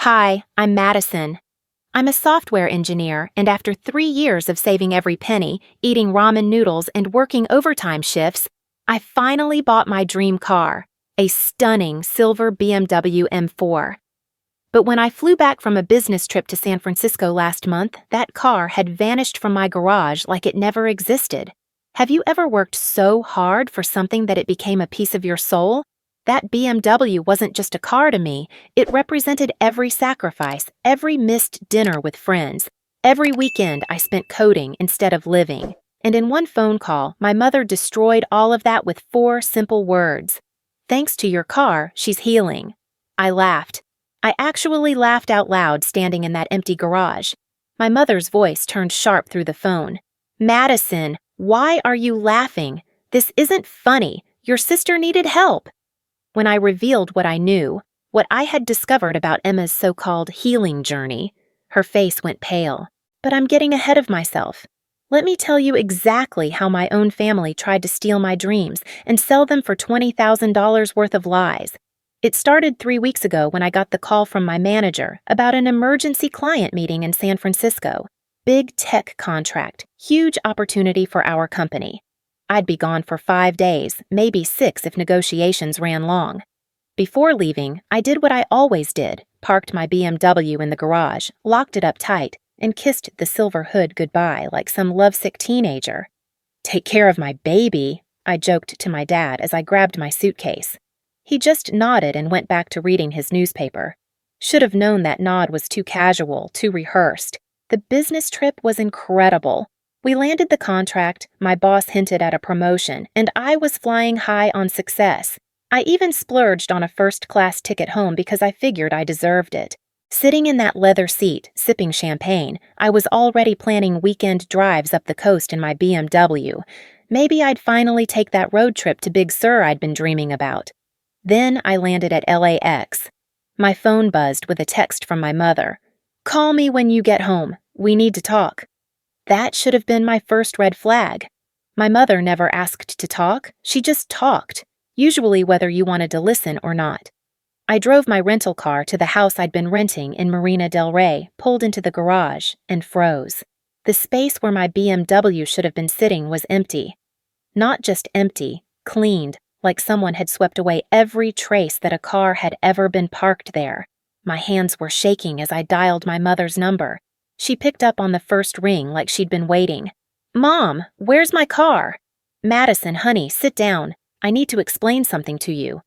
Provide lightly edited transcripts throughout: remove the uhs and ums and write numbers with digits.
Hi, I'm Madison. I'm a software engineer, and after 3 years of saving every penny, eating ramen noodles, and working overtime shifts, I finally bought my dream car, a stunning silver BMW M4. But when I flew back from a business trip to San Francisco last month, that car had vanished from my garage like it never existed. Have you ever worked so hard for something that it became a piece of your soul? That BMW wasn't just a car to me, it represented every sacrifice, every missed dinner with friends, every weekend I spent coding instead of living. And in one phone call, my mother destroyed all of that with 4 simple words. Thanks to your car, she's healing. I laughed. I actually laughed out loud standing in that empty garage. My mother's voice turned sharp through the phone. Madison, why are you laughing? This isn't funny. Your sister needed help. When I revealed what I knew, what I had discovered about Emma's so-called healing journey, her face went pale. But I'm getting ahead of myself. Let me tell you exactly how my own family tried to steal my dreams and sell them for $20,000 worth of lies. It started 3 weeks ago when I got the call from my manager about an emergency client meeting in San Francisco. Big tech contract, huge opportunity for our company. I'd be gone for 5 days, maybe 6 if negotiations ran long. Before leaving, I did what I always did, parked my BMW in the garage, locked it up tight, and kissed the silver hood goodbye like some lovesick teenager. Take care of my baby, I joked to my dad as I grabbed my suitcase. He just nodded and went back to reading his newspaper. Should have known that nod was too casual, too rehearsed. The business trip was incredible. We landed the contract, my boss hinted at a promotion, and I was flying high on success. I even splurged on a first-class ticket home because I figured I deserved it. Sitting in that leather seat, sipping champagne, I was already planning weekend drives up the coast in my BMW. Maybe I'd finally take that road trip to Big Sur I'd been dreaming about. Then I landed at LAX. My phone buzzed with a text from my mother. Call me when you get home. We need to talk. That should have been my first red flag. My mother never asked to talk, she just talked, usually whether you wanted to listen or not. I drove my rental car to the house I'd been renting in Marina del Rey, pulled into the garage, and froze. The space where my BMW should have been sitting was empty. Not just empty, cleaned, like someone had swept away every trace that a car had ever been parked there. My hands were shaking as I dialed my mother's number. She picked up on the first ring like she'd been waiting. Mom, where's my car? Madison, honey, sit down. I need to explain something to you.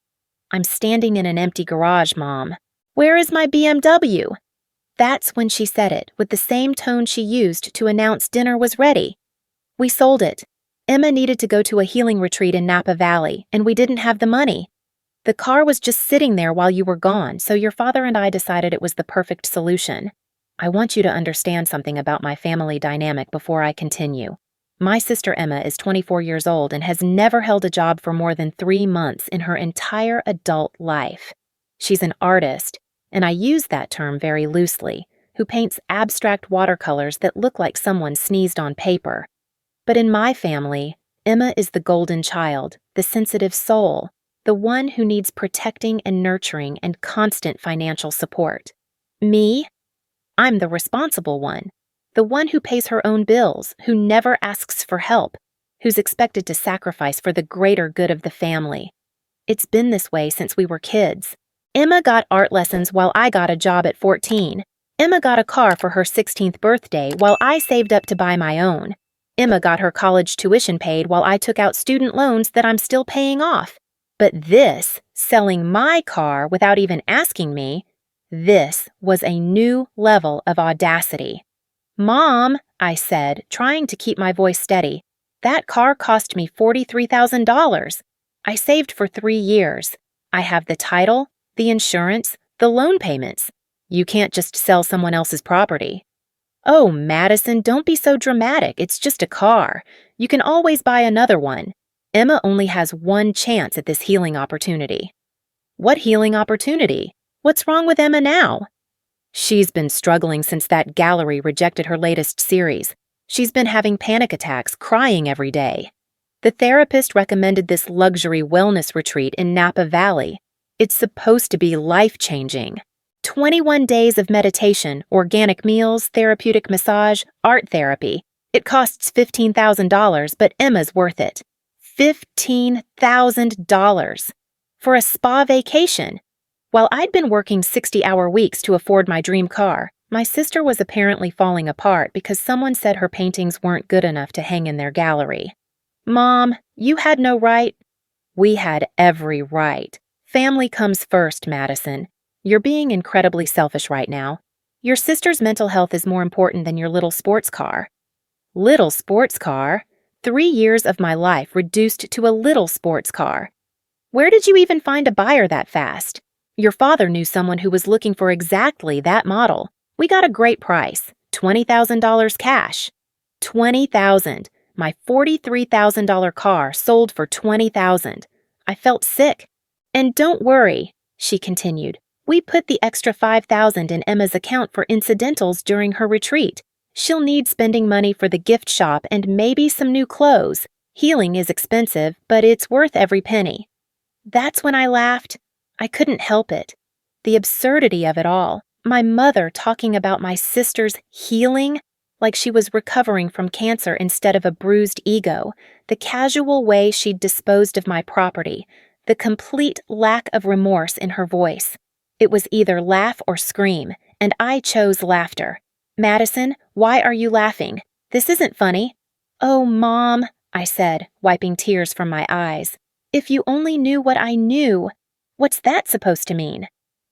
I'm standing in an empty garage, Mom. Where is my BMW? That's when she said it, with the same tone she used to announce dinner was ready. We sold it. Emma needed to go to a healing retreat in Napa Valley, and we didn't have the money. The car was just sitting there while you were gone, so your father and I decided it was the perfect solution. I want you to understand something about my family dynamic before I continue. My sister Emma is 24 years old and has never held a job for more than 3 months in her entire adult life. She's an artist, and I use that term very loosely, who paints abstract watercolors that look like someone sneezed on paper. But in my family, Emma is the golden child, the sensitive soul, the one who needs protecting and nurturing and constant financial support. Me? I'm the responsible one, the one who pays her own bills, who never asks for help, who's expected to sacrifice for the greater good of the family. It's been this way since we were kids. Emma got art lessons while I got a job at 14. Emma got a car for her 16th birthday while I saved up to buy my own. Emma got her college tuition paid while I took out student loans that I'm still paying off. But this, selling my car without even asking me, this was a new level of audacity. Mom, I said, trying to keep my voice steady, that car cost me $43,000. I saved for 3 years. I have the title, the insurance, the loan payments. You can't just sell someone else's property. Oh, Madison, don't be so dramatic. It's just a car. You can always buy another one. Emma only has one chance at this healing opportunity. What healing opportunity? What's wrong with Emma now? She's been struggling since that gallery rejected her latest series. She's been having panic attacks, crying every day. The therapist recommended this luxury wellness retreat in Napa Valley. It's supposed to be life-changing. 21 days of meditation, organic meals, therapeutic massage, art therapy. It costs $15,000, but Emma's worth it. $15,000 for a spa vacation. While I'd been working 60-hour weeks to afford my dream car, my sister was apparently falling apart because someone said her paintings weren't good enough to hang in their gallery. Mom, you had no right. We had every right. Family comes first, Madison. You're being incredibly selfish right now. Your sister's mental health is more important than your little sports car. Little sports car? 3 years of my life reduced to a little sports car. Where did you even find a buyer that fast? Your father knew someone who was looking for exactly that model. We got a great price, $20,000 cash. $20,000. My $43,000 car sold for $20,000. I felt sick. And don't worry, she continued. We put the extra $5,000 in Emma's account for incidentals during her retreat. She'll need spending money for the gift shop and maybe some new clothes. Healing is expensive, but it's worth every penny. That's when I laughed. I couldn't help it. The absurdity of it all. My mother talking about my sister's healing like she was recovering from cancer instead of a bruised ego. The casual way she'd disposed of my property. The complete lack of remorse in her voice. It was either laugh or scream, and I chose laughter. Madison, why are you laughing? This isn't funny. Oh, Mom, I said, wiping tears from my eyes. If you only knew what I knew. What's that supposed to mean?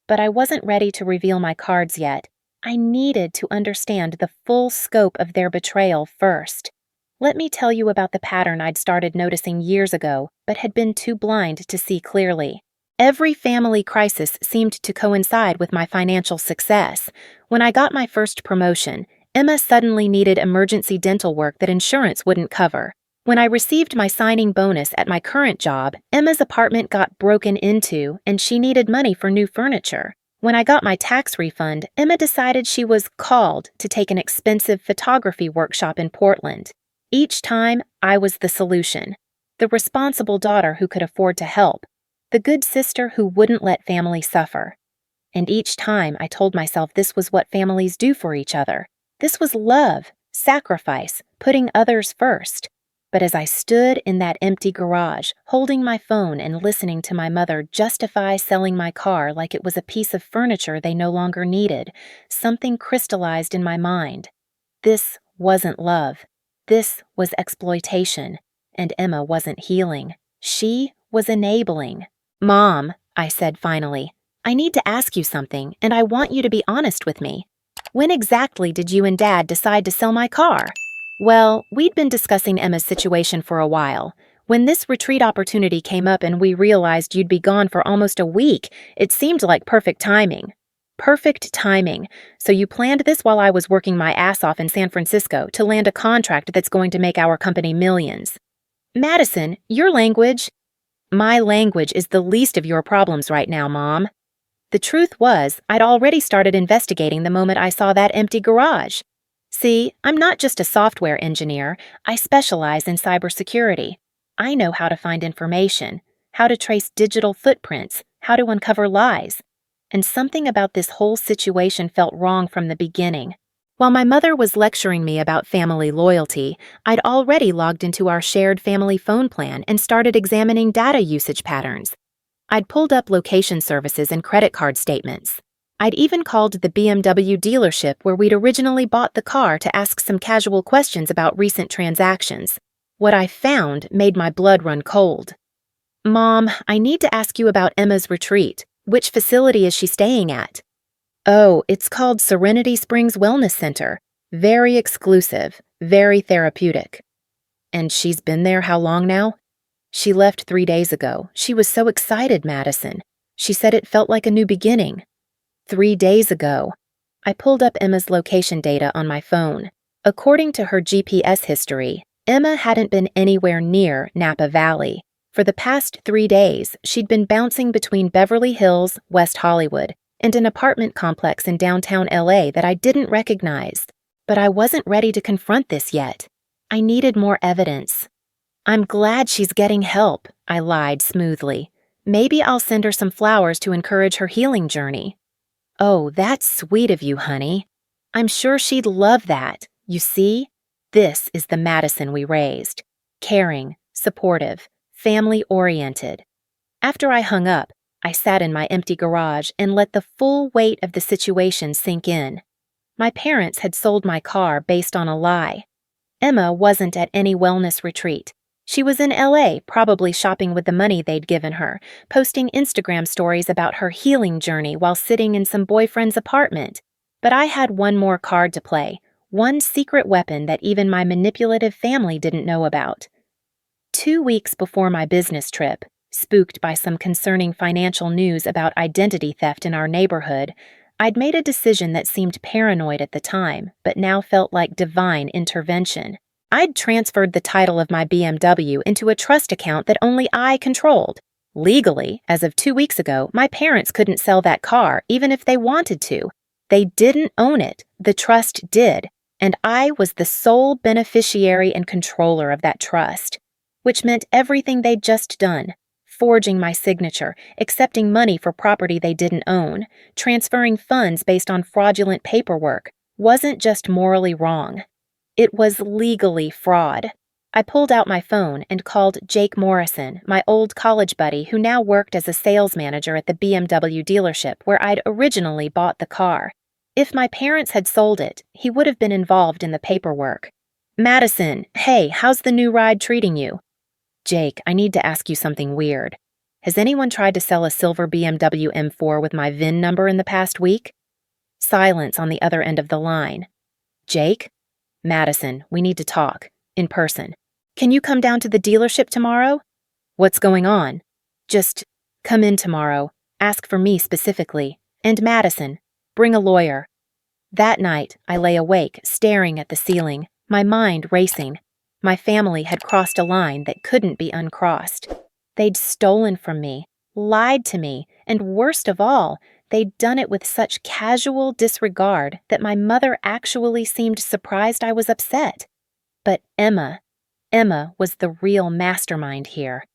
But I wasn't ready to reveal my cards yet. I needed to understand the full scope of their betrayal first. Let me tell you about the pattern I'd started noticing years ago, but had been too blind to see clearly. Every family crisis seemed to coincide with my financial success. When I got my first promotion, Emma suddenly needed emergency dental work that insurance wouldn't cover. When I received my signing bonus at my current job, Emma's apartment got broken into and she needed money for new furniture. When I got my tax refund, Emma decided she was called to take an expensive photography workshop in Portland. Each time, I was the solution. The responsible daughter who could afford to help. The good sister who wouldn't let family suffer. And each time I told myself this was what families do for each other. This was love, sacrifice, putting others first. But as I stood in that empty garage, holding my phone and listening to my mother justify selling my car like it was a piece of furniture they no longer needed, something crystallized in my mind. This wasn't love. This was exploitation. And Emma wasn't healing. She was enabling. Mom, I said finally, I need to ask you something, and I want you to be honest with me. When exactly did you and Dad decide to sell my car? Well, we'd been discussing Emma's situation for a while. When this retreat opportunity came up and we realized you'd be gone for almost a week, it seemed like perfect timing. Perfect timing. So you planned this while I was working my ass off in San Francisco to land a contract that's going to make our company millions. Madison, your language... My language is the least of your problems right now, Mom. The truth was, I'd already started investigating the moment I saw that empty garage. See, I'm not just a software engineer. I specialize in cybersecurity. I know how to find information, how to trace digital footprints, how to uncover lies. And something about this whole situation felt wrong from the beginning. While my mother was lecturing me about family loyalty, I'd already logged into our shared family phone plan and started examining data usage patterns. I'd pulled up location services and credit card statements. I'd even called the BMW dealership where we'd originally bought the car to ask some casual questions about recent transactions. What I found made my blood run cold. Mom, I need to ask you about Emma's retreat. Which facility is she staying at? Oh, it's called Serenity Springs Wellness Center. Very exclusive, very therapeutic. And she's been there how long now? She left 3 days ago. She was so excited, Madison. She said it felt like a new beginning. 3 days ago. I pulled up Emma's location data on my phone. According to her GPS history, Emma hadn't been anywhere near Napa Valley. For the past 3 days, she'd been bouncing between Beverly Hills, West Hollywood, and an apartment complex in downtown LA that I didn't recognize. But I wasn't ready to confront this yet. I needed more evidence. I'm glad she's getting help, I lied smoothly. Maybe I'll send her some flowers to encourage her healing journey. Oh, that's sweet of you, honey. I'm sure she'd love that. You see, this is the Madison we raised. Caring, supportive, family-oriented. After I hung up, I sat in my empty garage and let the full weight of the situation sink in. My parents had sold my car based on a lie. Emma wasn't at any wellness retreat. She was in LA, probably shopping with the money they'd given her, posting Instagram stories about her healing journey while sitting in some boyfriend's apartment. But I had one more card to play, one secret weapon that even my manipulative family didn't know about. 2 weeks before my business trip, spooked by some concerning financial news about identity theft in our neighborhood, I'd made a decision that seemed paranoid at the time, but now felt like divine intervention. I'd transferred the title of my BMW into a trust account that only I controlled. Legally, as of 2 weeks ago, my parents couldn't sell that car, even if they wanted to. They didn't own it, the trust did, and I was the sole beneficiary and controller of that trust, which meant everything they'd just done. Forging my signature, accepting money for property they didn't own, transferring funds based on fraudulent paperwork, wasn't just morally wrong. It was legally fraud. I pulled out my phone and called Jake Morrison, my old college buddy who now worked as a sales manager at the BMW dealership where I'd originally bought the car. If my parents had sold it, he would have been involved in the paperwork. "Madison, hey, how's the new ride treating you?" "Jake, I need to ask you something weird. Has anyone tried to sell a silver BMW M4 with my VIN number in the past week?" Silence on the other end of the line. "Jake? Madison, we need to talk. In person. Can you come down to the dealership tomorrow?" "What's going on?" "Just come in tomorrow. Ask for me specifically. And Madison. Bring a lawyer." That night, I lay awake, staring at the ceiling, my mind racing. My family had crossed a line that couldn't be uncrossed. They'd stolen from me, lied to me, and worst of all, they'd done it with such casual disregard that my mother actually seemed surprised I was upset. But Emma was the real mastermind here.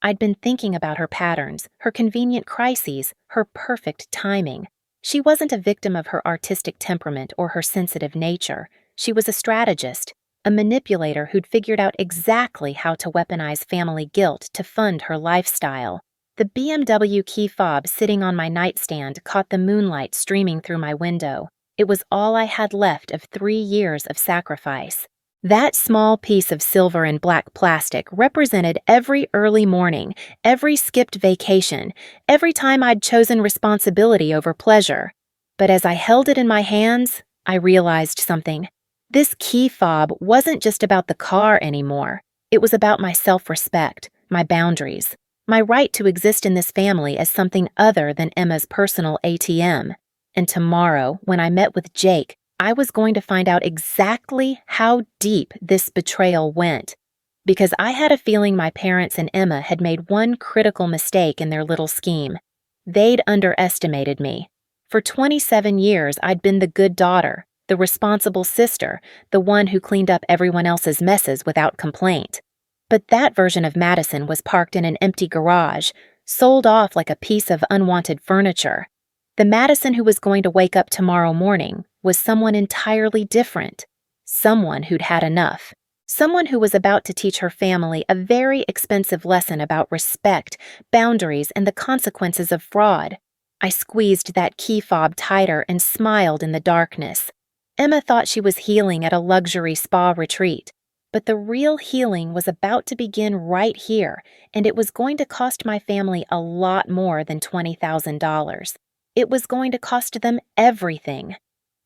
I'd been thinking about her patterns, her convenient crises, her perfect timing. She wasn't a victim of her artistic temperament or her sensitive nature. She was a strategist, a manipulator who'd figured out exactly how to weaponize family guilt to fund her lifestyle. The BMW key fob sitting on my nightstand caught the moonlight streaming through my window. It was all I had left of 3 years of sacrifice. That small piece of silver and black plastic represented every early morning, every skipped vacation, every time I'd chosen responsibility over pleasure. But as I held it in my hands, I realized something. This key fob wasn't just about the car anymore. It was about my self-respect, my boundaries, my right to exist in this family as something other than Emma's personal ATM. And tomorrow, when I met with Jake, I was going to find out exactly how deep this betrayal went. Because I had a feeling my parents and Emma had made one critical mistake in their little scheme. They'd underestimated me. For 27 years, I'd been the good daughter, the responsible sister, the one who cleaned up everyone else's messes without complaint. But that version of Madison was parked in an empty garage, sold off like a piece of unwanted furniture. The Madison who was going to wake up tomorrow morning was someone entirely different. Someone who'd had enough. Someone who was about to teach her family a very expensive lesson about respect, boundaries, and the consequences of fraud. I squeezed that key fob tighter and smiled in the darkness. Emma thought she was healing at a luxury spa retreat. But the real healing was about to begin right here, and it was going to cost my family a lot more than $20,000. It was going to cost them everything.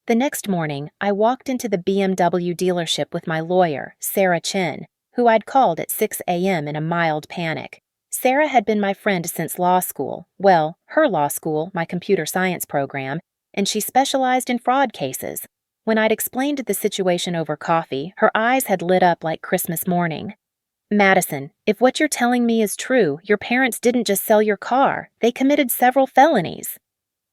The next morning, I walked into the BMW dealership with my lawyer, Sarah Chen, who I'd called at 6 a.m. in a mild panic. Sarah had been my friend since law school, well, her law school, my computer science program, and she specialized in fraud cases. When I'd explained the situation over coffee, her eyes had lit up like Christmas morning. "Madison, if what you're telling me is true, your parents didn't just sell your car, they committed several felonies."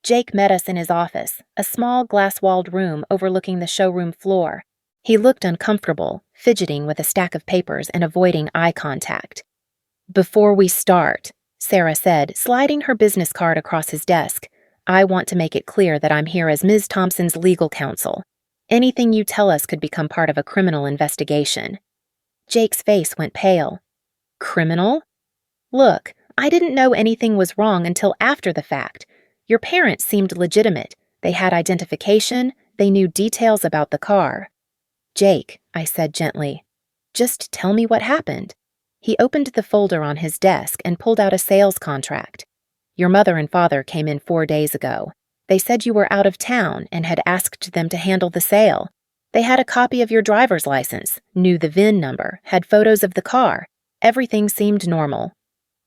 Jake met us in his office, a small glass-walled room overlooking the showroom floor. He looked uncomfortable, fidgeting with a stack of papers and avoiding eye contact. "Before we start," Sarah said, sliding her business card across his desk, I want to make it clear that I'm here as Ms. Thompson's legal counsel. Anything you tell us could become part of a criminal investigation." Jake's face went pale. "Criminal? Look, I didn't know anything was wrong until after the fact. Your parents seemed legitimate. They had identification, they knew details about the car." "Jake," I said gently, "just tell me what happened." He opened the folder on his desk and pulled out a sales contract. "Your mother and father came in 4 days ago. They said you were out of town and had asked them to handle the sale. They had a copy of your driver's license, knew the VIN number, had photos of the car. Everything seemed normal.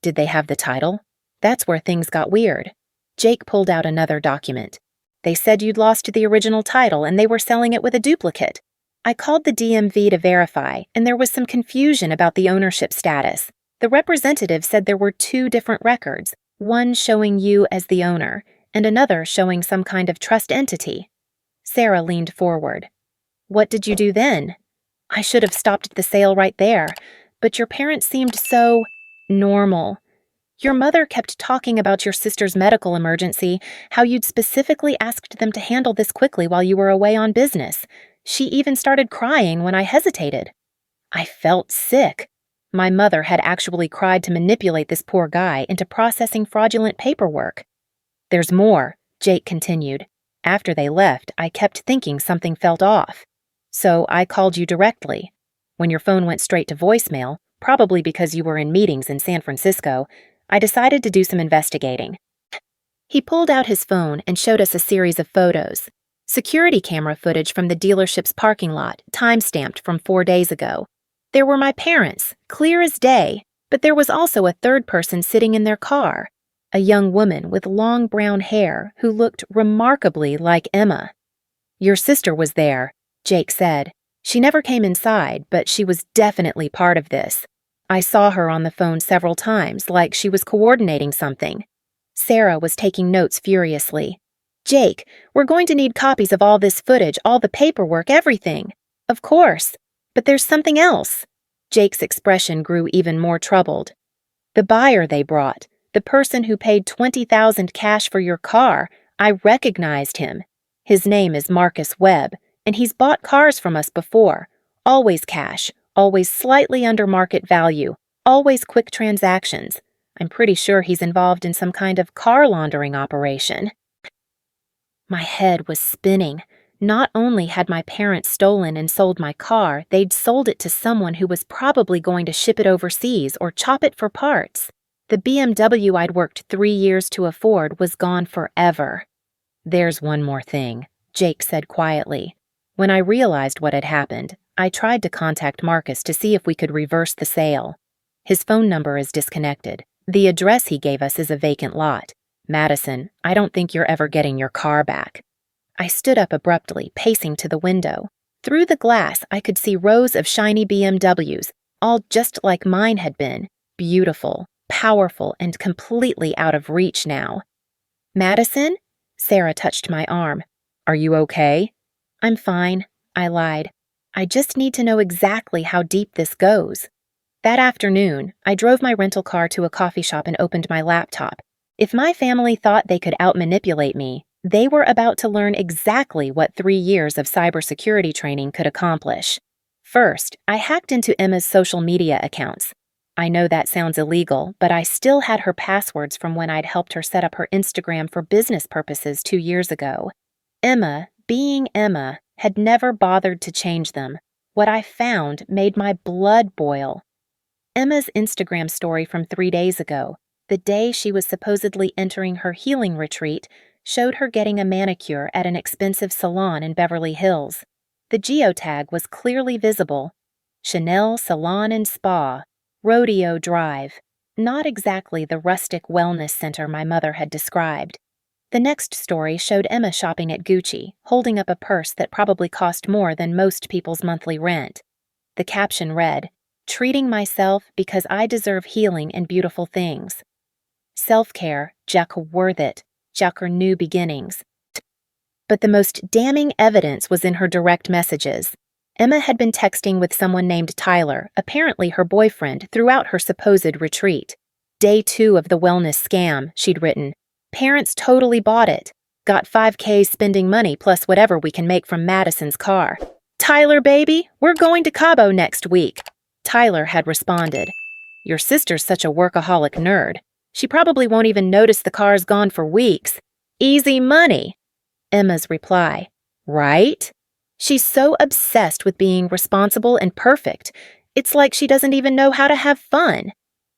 Did they have the title? That's where things got weird." Jake pulled out another document. "They said you'd lost the original title and they were selling it with a duplicate. I called the DMV to verify, and there was some confusion about the ownership status. The representative said there were 2 different records, one showing you as the owner, and another showing some kind of trust entity." Sarah leaned forward. "What did you do then?" "I should have stopped the sale right there, but your parents seemed so normal. Your mother kept talking about your sister's medical emergency, how you'd specifically asked them to handle this quickly while you were away on business. She even started crying when I hesitated. I felt sick. My mother had actually cried to manipulate this poor guy into processing fraudulent paperwork." "There's more," Jake continued. "After they left, I kept thinking something felt off. So I called you directly. When your phone went straight to voicemail, probably because you were in meetings in San Francisco, I decided to do some investigating." He pulled out his phone and showed us a series of photos. Security camera footage from the dealership's parking lot, time-stamped from 4 days ago. There were my parents, clear as day, but there was also a third person sitting in their car, a young woman with long brown hair who looked remarkably like Emma. "Your sister was there," Jake said. "She never came inside, but she was definitely part of this. I saw her on the phone several times, like she was coordinating something." Sarah was taking notes furiously. "Jake, we're going to need copies of all this footage, all the paperwork, everything." "Of course. But there's something else." Jake's expression grew even more troubled. "The buyer they brought, the person who paid $20,000 cash for your car, I recognized him. His name is Marcus Webb, and he's bought cars from us before. Always cash, always slightly under market value, always quick transactions. I'm pretty sure he's involved in some kind of car laundering operation." My head was spinning. Not only had my parents stolen and sold my car, they'd sold it to someone who was probably going to ship it overseas or chop it for parts. The BMW I'd worked 3 years to afford was gone forever. "There's one more thing," Jake said quietly. "When I realized what had happened, I tried to contact Marcus to see if we could reverse the sale. His phone number is disconnected. The address he gave us is a vacant lot. Madison, I don't think you're ever getting your car back." I stood up abruptly, pacing to the window. Through the glass, I could see rows of shiny BMWs, all just like mine had been, beautiful, powerful, and completely out of reach now. "Madison?" Sarah touched my arm. "Are you okay?" "I'm fine," I lied. "I just need to know exactly how deep this goes." That afternoon, I drove my rental car to a coffee shop and opened my laptop. If my family thought they could outmanipulate me, they were about to learn exactly what 3 years of cybersecurity training could accomplish. First, I hacked into Emma's social media accounts. I know that sounds illegal, but I still had her passwords from when I'd helped her set up her Instagram for business purposes 2 years ago. Emma, being Emma, had never bothered to change them. What I found made my blood boil. Emma's Instagram story from 3 days ago, the day she was supposedly entering her healing retreat, showed her getting a manicure at an expensive salon in Beverly Hills. The geotag was clearly visible. Chanel Salon and Spa, Rodeo Drive. Not exactly the rustic wellness center my mother had described. The next story showed Emma shopping at Gucci, holding up a purse that probably cost more than most people's monthly rent. The caption read, "Treating myself because I deserve healing and beautiful things. Self-care, Jack worth it, Jack new beginnings." But the most damning evidence was in her direct messages. Emma had been texting with someone named Tyler, apparently her boyfriend, throughout her supposed retreat. "Day 2 of the wellness scam," she'd written. Parents totally bought it. Got 5K spending money plus whatever we can make from Madison's car. Tyler, baby, we're going to Cabo next week. Tyler had responded. Your sister's such a workaholic nerd. She probably won't even notice the car's gone for weeks. Easy money. Emma's reply. Right? She's so obsessed with being responsible and perfect. It's like she doesn't even know how to have fun.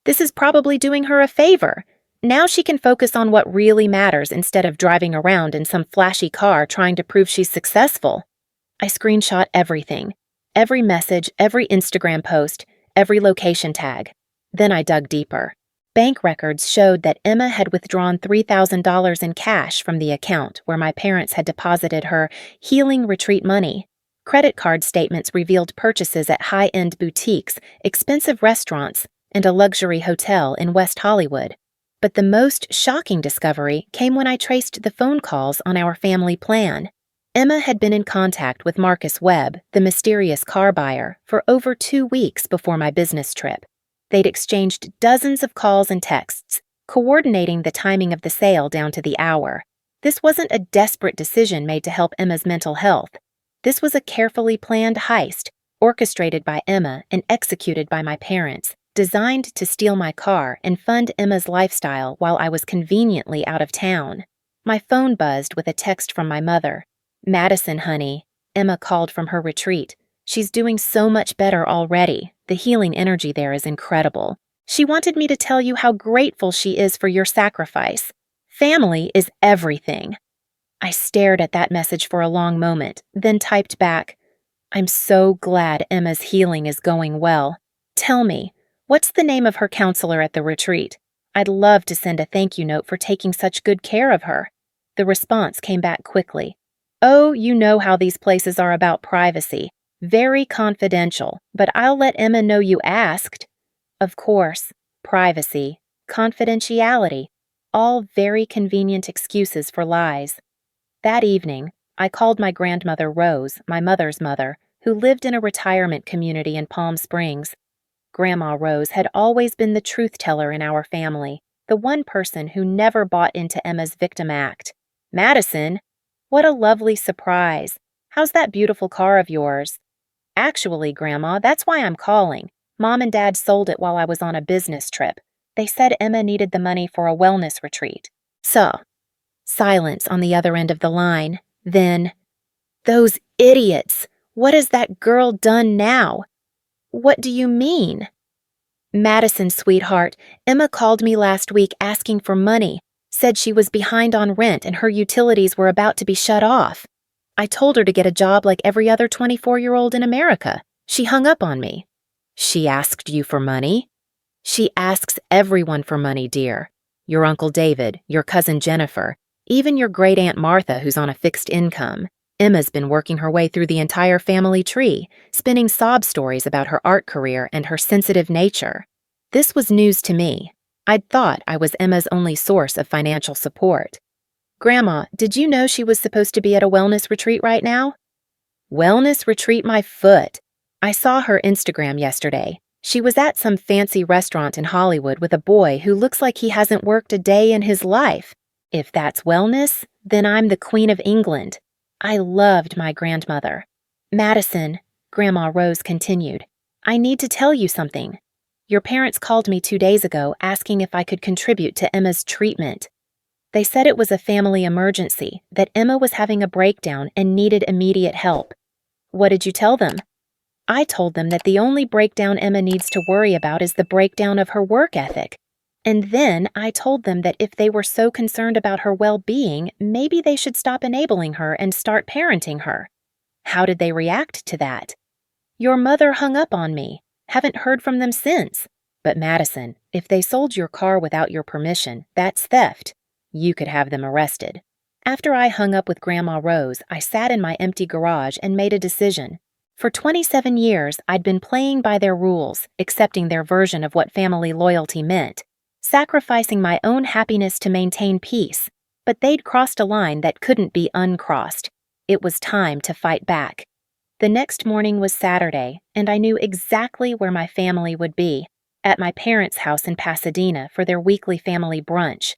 This is probably doing her a favor. Now she can focus on what really matters instead of driving around in some flashy car trying to prove she's successful. I screenshot everything. Every message, every Instagram post, every location tag. Then I dug deeper. Bank records showed that Emma had withdrawn $3,000 in cash from the account where my parents had deposited her healing retreat money. Credit card statements revealed purchases at high-end boutiques, expensive restaurants, and a luxury hotel in West Hollywood. But the most shocking discovery came when I traced the phone calls on our family plan. Emma had been in contact with Marcus Webb, the mysterious car buyer, for over 2 weeks before my business trip. They'd exchanged dozens of calls and texts, coordinating the timing of the sale down to the hour. This wasn't a desperate decision made to help Emma's mental health. This was a carefully planned heist, orchestrated by Emma and executed by my parents, designed to steal my car and fund Emma's lifestyle while I was conveniently out of town. My phone buzzed with a text from my mother. Madison, honey, Emma called from her retreat. She's doing so much better already. The healing energy there is incredible. She wanted me to tell you how grateful she is for your sacrifice. Family is everything. I stared at that message for a long moment, then typed back, I'm so glad Emma's healing is going well. Tell me, what's the name of her counselor at the retreat? I'd love to send a thank you note for taking such good care of her. The response came back quickly. Oh, you know how these places are about privacy. Very confidential, but I'll let Emma know you asked. Of course, privacy, confidentiality, all very convenient excuses for lies. That evening, I called my grandmother Rose, my mother's mother, who lived in a retirement community in Palm Springs. Grandma Rose had always been the truth teller in our family, the one person who never bought into Emma's victim act. Madison, what a lovely surprise. How's that beautiful car of yours? Actually, Grandma, that's why I'm calling. Mom and Dad sold it while I was on a business trip. They said Emma needed the money for a wellness retreat. So, silence on the other end of the line. Then, those idiots! What has that girl done now? What do you mean? Madison, sweetheart, Emma called me last week asking for money, said she was behind on rent and her utilities were about to be shut off. I told her to get a job like every other 24-year-old in America. She hung up on me. She asked you for money? She asks everyone for money, dear. Your Uncle David, your cousin Jennifer, even your great-aunt Martha, who's on a fixed income. Emma's been working her way through the entire family tree, spinning sob stories about her art career and her sensitive nature. This was news to me. I'd thought I was Emma's only source of financial support. Grandma, did you know she was supposed to be at a wellness retreat right now? Wellness retreat my foot. I saw her Instagram yesterday. She was at some fancy restaurant in Hollywood with a boy who looks like he hasn't worked a day in his life. If that's wellness, then I'm the Queen of England. I loved my grandmother. Madison, Grandma Rose continued, I need to tell you something. Your parents called me 2 days ago asking if I could contribute to Emma's treatment. They said it was a family emergency, that Emma was having a breakdown and needed immediate help. What did you tell them? I told them that the only breakdown Emma needs to worry about is the breakdown of her work ethic. And then I told them that if they were so concerned about her well-being, maybe they should stop enabling her and start parenting her. How did they react to that? Your mother hung up on me. Haven't heard from them since. But Madison, if they sold your car without your permission, that's theft. You could have them arrested. After I hung up with Grandma Rose, I sat in my empty garage and made a decision. For 27 years, I'd been playing by their rules, accepting their version of what family loyalty meant, sacrificing my own happiness to maintain peace. But they'd crossed a line that couldn't be uncrossed. It was time to fight back. The next morning was Saturday, and I knew exactly where my family would be, at my parents' house in Pasadena for their weekly family brunch.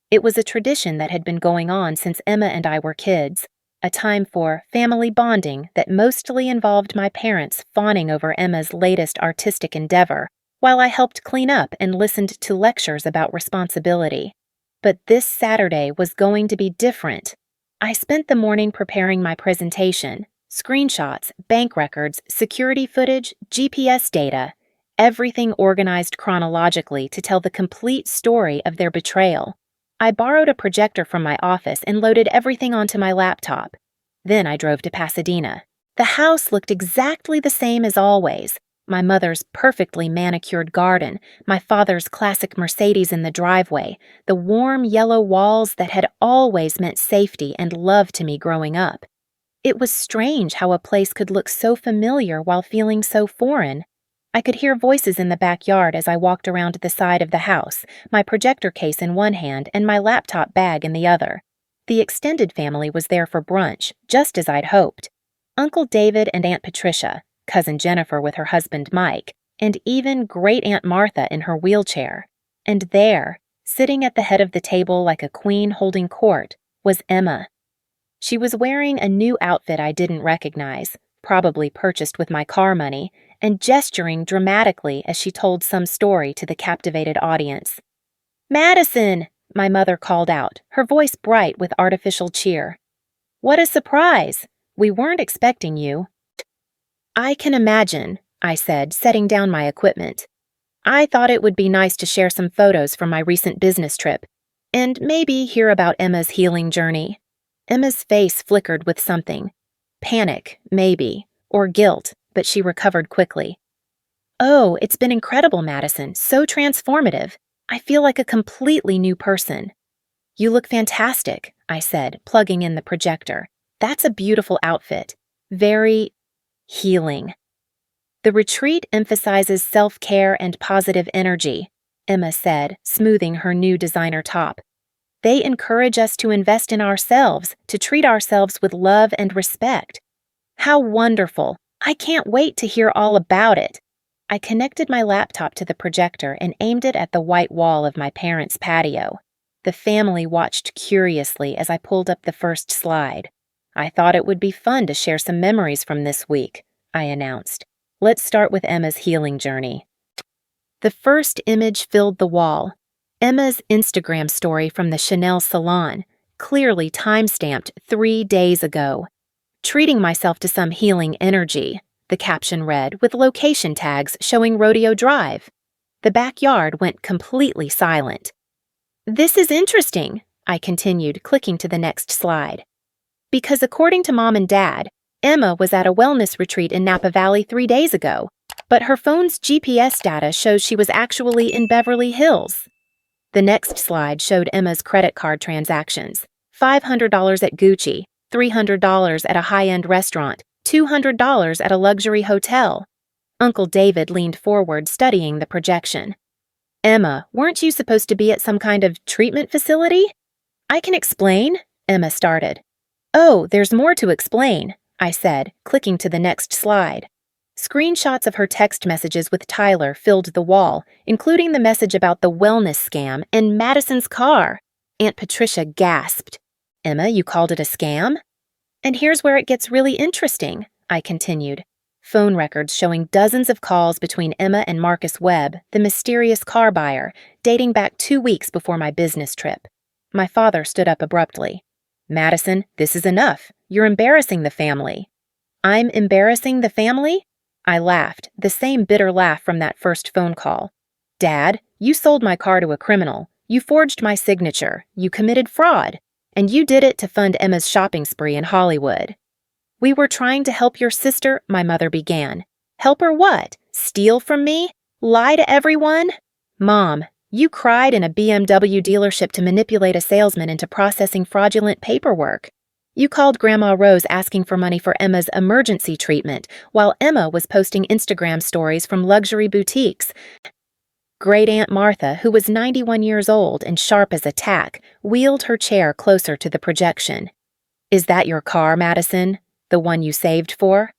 It was a tradition that had been going on since Emma and I were kids, a time for family bonding that mostly involved my parents fawning over Emma's latest artistic endeavor, while I helped clean up and listened to lectures about responsibility. But this Saturday was going to be different. I spent the morning preparing my presentation, screenshots, bank records, security footage, GPS data, everything organized chronologically to tell the complete story of their betrayal. I borrowed a projector from my office and loaded everything onto my laptop. Then I drove to Pasadena. The house looked exactly the same as always. My mother's perfectly manicured garden, my father's classic Mercedes in the driveway, the warm yellow walls that had always meant safety and love to me growing up. It was strange how a place could look so familiar while feeling so foreign. I could hear voices in the backyard as I walked around the side of the house, my projector case in one hand and my laptop bag in the other. The extended family was there for brunch, just as I'd hoped. Uncle David and Aunt Patricia, Cousin Jennifer with her husband Mike, and even Great-Aunt Martha in her wheelchair. And there, sitting at the head of the table like a queen holding court, was Emma. She was wearing a new outfit I didn't recognize, probably purchased with my car money, and gesturing dramatically as she told some story to the captivated audience. "Madison!" my mother called out, her voice bright with artificial cheer. "What a surprise! We weren't expecting you." "I can imagine," I said, setting down my equipment. "I thought it would be nice to share some photos from my recent business trip, and maybe hear about Emma's healing journey." Emma's face flickered with something. Panic, maybe, or guilt, but she recovered quickly. "Oh, it's been incredible, Madison, so transformative. I feel like a completely new person." "You look fantastic," I said, plugging in the projector. "That's a beautiful outfit. Very healing." "The retreat emphasizes self-care and positive energy," Emma said, smoothing her new designer top. "They encourage us to invest in ourselves, to treat ourselves with love and respect." "How wonderful! I can't wait to hear all about it." I connected my laptop to the projector and aimed it at the white wall of my parents' patio. The family watched curiously as I pulled up the first slide. "I thought it would be fun to share some memories from this week," I announced. "Let's start with Emma's healing journey." The first image filled the wall. Emma's Instagram story from the Chanel salon, clearly time-stamped 3 days ago. "Treating myself to some healing energy," the caption read, with location tags showing Rodeo Drive. The backyard went completely silent. "This is interesting," I continued, clicking to the next slide. "Because according to Mom and Dad, Emma was at a wellness retreat in Napa Valley 3 days ago, but her phone's GPS data shows she was actually in Beverly Hills." The next slide showed Emma's credit card transactions. $500 at Gucci, $300 at a high-end restaurant, $200 at a luxury hotel. Uncle David leaned forward, studying the projection. "Emma, weren't you supposed to be at some kind of treatment facility?" "I can explain," Emma started. "Oh, there's more to explain," I said, clicking to the next slide. Screenshots of her text messages with Tyler filled the wall, including the message about the wellness scam and Madison's car. Aunt Patricia gasped. "Emma, you called it a scam?" "And here's where it gets really interesting," I continued. Phone records showing dozens of calls between Emma and Marcus Webb, the mysterious car buyer, dating back 2 weeks before my business trip. My father stood up abruptly. "Madison, this is enough. You're embarrassing the family." "I'm embarrassing the family?" I laughed, the same bitter laugh from that first phone call. "Dad, you sold my car to a criminal. You forged my signature. You committed fraud. And you did it to fund Emma's shopping spree in Hollywood." "We were trying to help your sister," my mother began. "Help her what? Steal from me? Lie to everyone?" "Mom, you cried in a BMW dealership to manipulate a salesman into processing fraudulent paperwork. You called Grandma Rose asking for money for Emma's emergency treatment, while Emma was posting Instagram stories from luxury boutiques. Great-Aunt Martha, who was 91 years old and sharp as a tack, wheeled her chair closer to the projection. "Is that your car, Madison? The one you saved for?"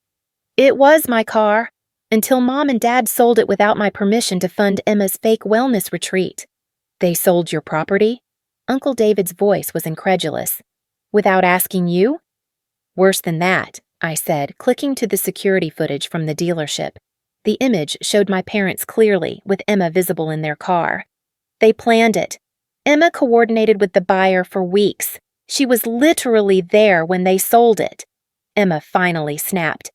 "It was my car, until Mom and Dad sold it without my permission to fund Emma's fake wellness retreat." "They sold your property?" Uncle David's voice was incredulous. Without asking you? Worse than that, I said, clicking to the security footage from the dealership. The image showed my parents clearly, with Emma visible in their car. They planned it. Emma coordinated with the buyer for weeks. She was literally there when they sold it. Emma finally snapped.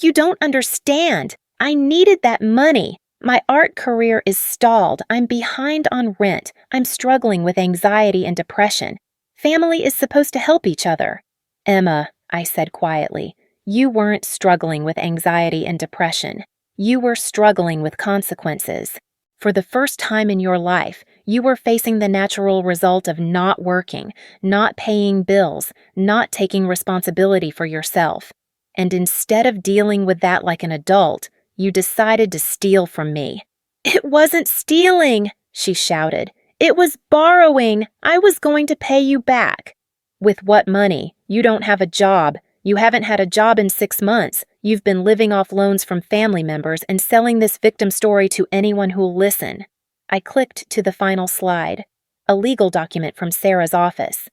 You don't understand. I needed that money. My art career is stalled. I'm behind on rent. I'm struggling with anxiety and depression. Family is supposed to help each other. Emma, I said quietly, you weren't struggling with anxiety and depression. You were struggling with consequences. For the first time in your life, you were facing the natural result of not working, not paying bills, not taking responsibility for yourself. And instead of dealing with that like an adult, you decided to steal from me. It wasn't stealing, she shouted. It was borrowing. I was going to pay you back. With what money? You don't have a job. You haven't had a job in 6 months. You've been living off loans from family members and selling this victim story to anyone who'll listen. I clicked to the final slide, a legal document from Sarah's office.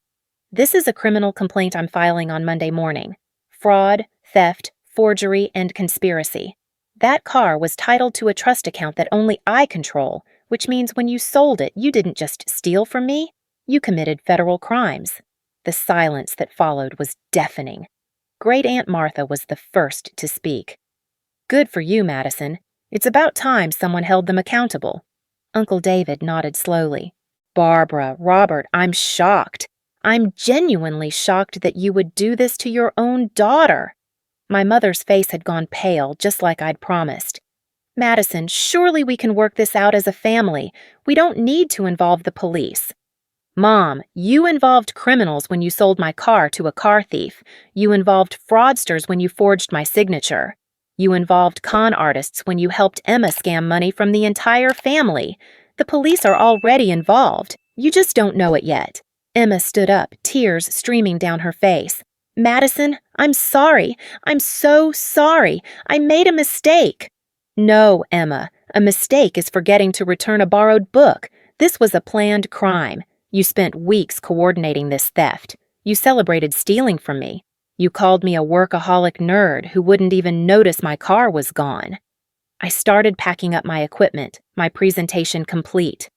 This is a criminal complaint I'm filing on Monday morning. Fraud, theft, forgery, and conspiracy. That car was titled to a trust account that only I control, which means when you sold it, you didn't just steal from me, you committed federal crimes. The silence that followed was deafening. Great Aunt Martha was the first to speak. Good for you, Madison. It's about time someone held them accountable. Uncle David nodded slowly. Barbara, Robert, I'm shocked. I'm genuinely shocked that you would do this to your own daughter. My mother's face had gone pale, just like I'd promised. Madison, surely we can work this out as a family. We don't need to involve the police. Mom, you involved criminals when you sold my car to a car thief. You involved fraudsters when you forged my signature. You involved con artists when you helped Emma scam money from the entire family. The police are already involved. You just don't know it yet. Emma stood up, tears streaming down her face. Madison, I'm sorry. I'm so sorry. I made a mistake. No, Emma. A mistake is forgetting to return a borrowed book. This was a planned crime. You spent weeks coordinating this theft. You celebrated stealing from me. You called me a workaholic nerd who wouldn't even notice my car was gone. I started packing up my equipment, my presentation complete.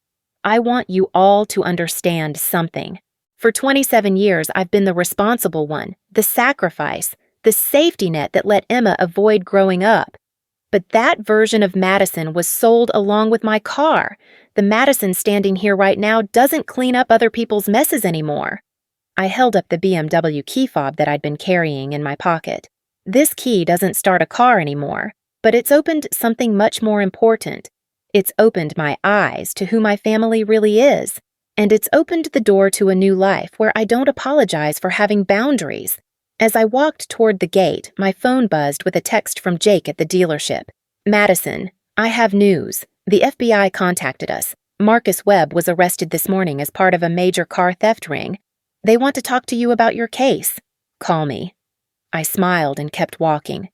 I want you all to understand something. For 27 years, I've been the responsible one, the sacrifice, the safety net that let Emma avoid growing up. But that version of Madison was sold along with my car. The Madison standing here right now doesn't clean up other people's messes anymore. I held up the BMW key fob that I'd been carrying in my pocket. This key doesn't start a car anymore, but it's opened something much more important. It's opened my eyes to who my family really is, and it's opened the door to a new life where I don't apologize for having boundaries. As I walked toward the gate, my phone buzzed with a text from Jake at the dealership. Madison, I have news. The FBI contacted us. Marcus Webb was arrested this morning as part of a major car theft ring. They want to talk to you about your case. Call me. I smiled and kept walking.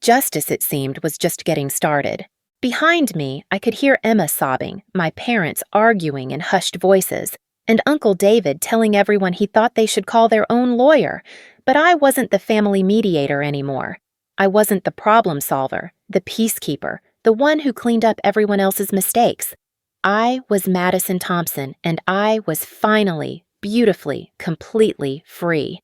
Justice, it seemed, was just getting started. Behind me, I could hear Emma sobbing, my parents arguing in hushed voices, and Uncle David telling everyone he thought they should call their own lawyer. But I wasn't the family mediator anymore. I wasn't the problem solver, the peacekeeper, the one who cleaned up everyone else's mistakes. I was Madison Thompson, and I was finally, beautifully, completely free.